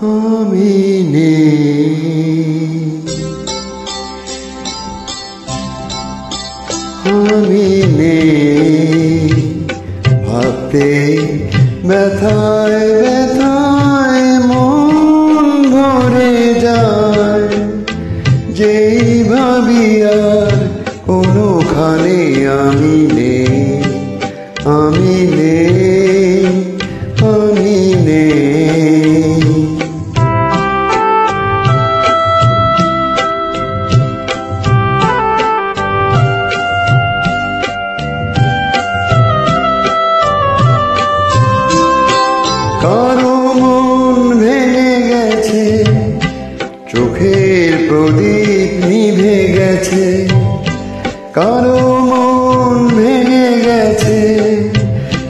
আমি নেই। আমি নেই ভাবতে ব্যথায় ব্যথায় মন ভরে যায়। যেই ভাবি আর কোনোখানে আমি নেই। আমি নেই, আমি নেই। কারো মন ভেঙে গেছে, চোখের প্রদীপ নিভে গেছে। কারো মন ভেঙে গেছে,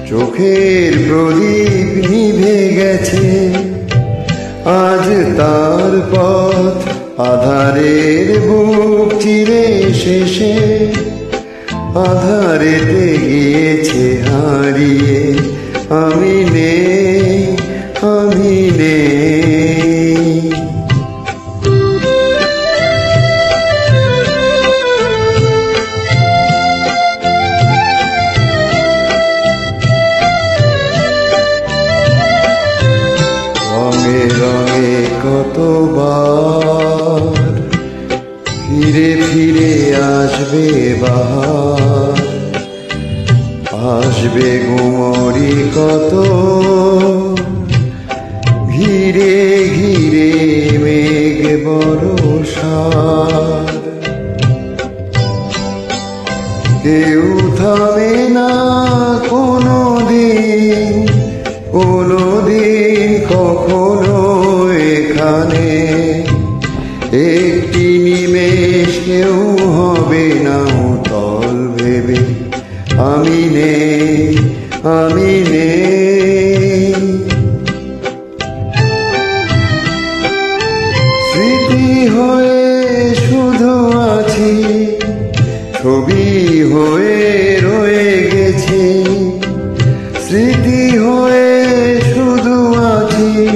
চোখের প্রদীপ নিভে গেছে। আজ তার পথ আধারের বুক চিরে শেষে, আধারেতে গিয়েছে হারিয়ে। আমি নেই, আমি নেই। রঙে রঙে কতবার ফিরে ফিরে আসবে বাহার। আসবে গুমরি কত ঘিরে ঘিরে মেঘ বরষার। কেউ থামে না কোনো দিন, কোনো দিন কখনো এখানে। একটি নিমেষ কেউ হবে না উতল ভেবে। আমি নেই, আমি নেই। স্মৃতি হয়ে শুধু আছি, ছবি হয়ে রয়ে গেছি। স্মৃতি হয়ে শুধু আছি,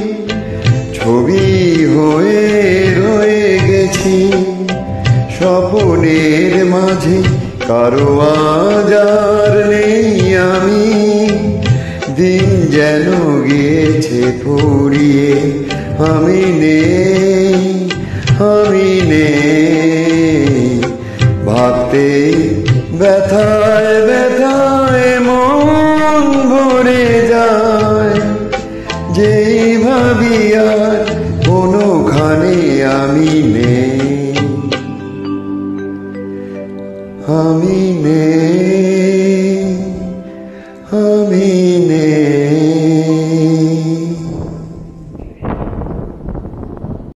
ছবি হয়ে রয়ে গেছি। স্বপ্নের মাঝে কারো আজ আর নেই আমি। দিন যেন গিয়েছে ফুরিয়ে। আমি নেই, আমি নেই ভাবতে ব্যথায় ব্যথায় মন ভরে যায়। যেই ভাবি আর কোনোখানে আমি নেই। আমি নেই।